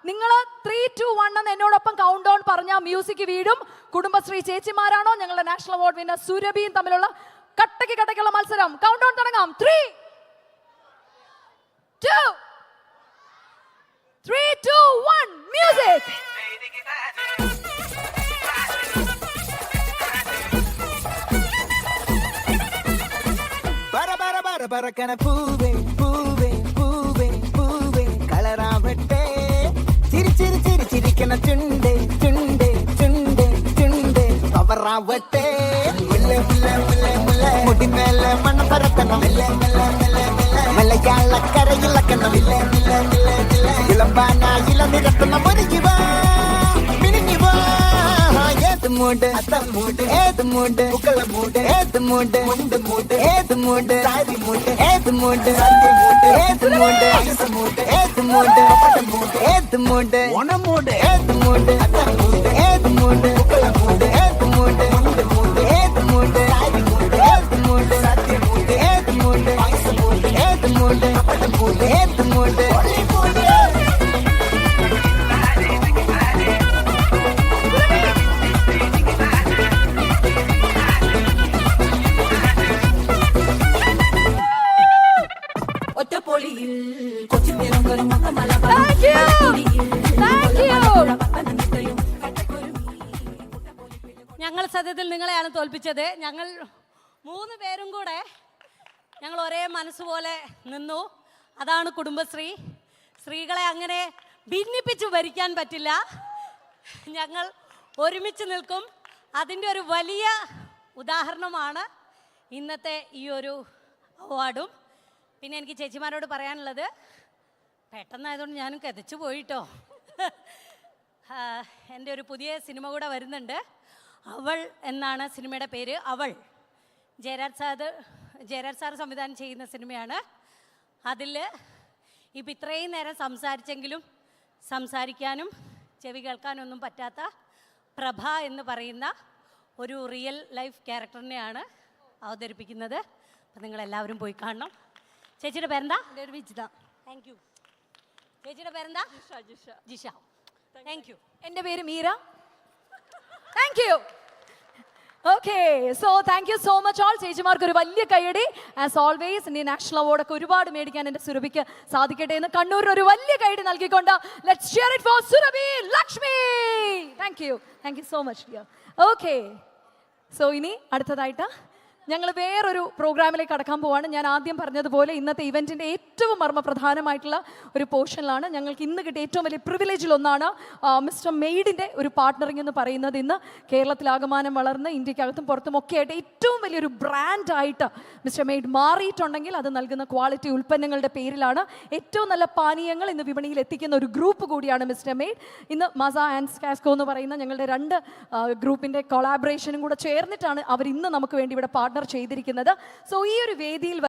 നിങ്ങൾ 3, 2, 1 എന്ന് എന്നോടൊപ്പം കൗണ്ട് ഡൗൺ പറഞ്ഞ മ്യൂസിക് വീടും. കുടുംബശ്രീ ചേച്ചിമാരാണോ ഞങ്ങളുടെ നാഷണൽ അവാർഡ് വിന്നർ സുരഭിയും തമ്മിലുള്ള കട്ടയ്ക്കുള്ള മത്സരം. കൗണ്ട് ഡൗൺ തുടങ്ങാം. 3, 2, 1 മ്യൂസിക്. പറക്കണ പൂവേ പൂവേ പൂവേ പൂവേ കളറാവട്ടെ. ചിരിക്കണ ചുണ്ടേ ചുണ്ടേ ചുണ്ടേ ചുണ്ടേ പവറാവട്ടെ. മുടി മേലെ മണ്ണ പറക്കണം. മലയാളക്കരയിളക്കണം. ഇളമ്പാനായില നിരത്തുന്ന മുരുകിവാ മിനിങ്ങിവാ. ഏത് മൂട് ഏത് മൂട് മുക്കള മൂട് ഏത് മൂട് മുണ്ട് മൂട് ഏത് മൂട് സാരി മൂട് ഏത് മൂട് ഏത് മൂട് മൂട് ഏത് മൂട് മൂട് ഏത് മൂട് ഓണമൂട് ഏത് മൂട് ഏത് മൂട് മുക്കള മൂട് ഏത് മൂട് മുണ്ട് മൂട് ഏത് മൂട് സാരി മൂട് ഏത് മൂട് സത്യ മൂട് ഏത് മൂട് മൂട് ഏത് മൂട് മൂട് ഏത് മൂട് ഞങ്ങൾ സത്യത്തിൽ നിങ്ങളെയാണ് തോൽപ്പിച്ചത്. ഞങ്ങൾ 3 പേരും കൂടെ ഞങ്ങൾ ഒരേ മനസ്സുപോലെ നിന്നു. അതാണ് കുടുംബശ്രീ. സ്ത്രീകളെ അങ്ങനെ ഭിന്നിപ്പിച്ച് ഭരിക്കാൻ പറ്റില്ല. ഞങ്ങൾ ഒരുമിച്ച് നിൽക്കും. അതിൻ്റെ ഒരു വലിയ ഉദാഹരണമാണ് ഇന്നത്തെ ഈ ഒരു അവാർഡും. പിന്നെ എനിക്ക് ചേച്ചിമാരോട് പറയാനുള്ളത്, പെട്ടെന്നായതുകൊണ്ട് ഞാനും കതച്ചു പോയിട്ടോ. എൻ്റെ ഒരു പുതിയ സിനിമ കൂടെ വരുന്നുണ്ട്. അവൾ എന്നാണ് സിനിമയുടെ പേര്. അവൾ ജയരാജ് സാർ സംവിധാനം ചെയ്യുന്ന സിനിമയാണ്. അതിൽ ഇപ്പം ഇത്രയും നേരം സംസാരിച്ചെങ്കിലും സംസാരിക്കാനും ചെവി കേൾക്കാനൊന്നും പറ്റാത്ത പ്രഭ എന്ന് പറയുന്ന ഒരു റിയൽ ലൈഫ് ക്യാരക്ടറിനെയാണ് അവതരിപ്പിക്കുന്നത്. അപ്പം നിങ്ങളെല്ലാവരും പോയി കാണണം. ചേച്ചിയുടെ പേരെന്താ? എൻ്റെ ഒരു വിജിത. Thank you. ചേച്ചിയുടെ പേരെന്താ? ജിഷ. Thank you. എൻ്റെ പേര് Meera. Thank you. Okay, so thank you so much all. ചേച്ചിമാർക്ക് ഒരു വലിയ കൈയടി. ആസ് ഓൾവേസ് ഇനി നാഷണൽ അവാർഡൊക്കെ ഒരുപാട് മേടിക്കാൻ എൻ്റെ സുരഭിക്ക് സാധിക്കട്ടെ എന്ന് കണ്ണൂരിന് ഒരു വലിയ കൈയടി നൽകിക്കൊണ്ട് let's shear it for Surabhi Lakshmi. Thank you so much. Okay, so ഇനി അടുത്തതായിട്ട് ഞങ്ങൾ വേറൊരു പ്രോഗ്രാമിലേക്ക് കടക്കാൻ പോവാണ്. ഞാൻ ആദ്യം പറഞ്ഞതുപോലെ ഇന്നത്തെ ഇവൻറ്റിൻ്റെ ഏറ്റവും മർമ്മപ്രധാനമായിട്ടുള്ള ഒരു പോർഷനിലാണ്. ഞങ്ങൾക്ക് ഇന്ന് കിട്ടിയ ഏറ്റവും വലിയ പ്രിവിലേജിലൊന്നാണ് മിസ്റ്റർ മെയ്ഡിൻ്റെ ഒരു പാർട്ട്ണറിംഗ് എന്ന് പറയുന്നത്. ഇന്ന് കേരളത്തിലാകമാനം വളർന്ന് ഇന്ത്യക്കകത്തും പുറത്തും ഒക്കെ ആയിട്ട് ഏറ്റവും വലിയൊരു ബ്രാൻഡായിട്ട് മിസ്റ്റർ മെയ്ഡ് മാറിയിട്ടുണ്ടെങ്കിൽ അത് നൽകുന്ന ക്വാളിറ്റി ഉൽപ്പന്നങ്ങളുടെ പേരിലാണ്. ഏറ്റവും നല്ല പാനീയങ്ങൾ ഇന്ന് വിപണിയിൽ എത്തിക്കുന്ന ഒരു ഗ്രൂപ്പ് കൂടിയാണ് മിസ്റ്റർ മെയ്ഡ്. ഇന്ന് മസ ആൻഡ് കാസ്കോ എന്ന് പറയുന്ന ഞങ്ങളുടെ 2 ഗ്രൂപ്പിൻ്റെ കൊളാബറേഷനും കൂടെ ചേർന്നിട്ടാണ് അവർ ഇന്ന് നമുക്ക് വേണ്ടി ഇവിടെ പാർട്ട്ണർ ചെയ്തിരിക്കുന്നത്. സോ ഈ ഒരു വേദിയിൽ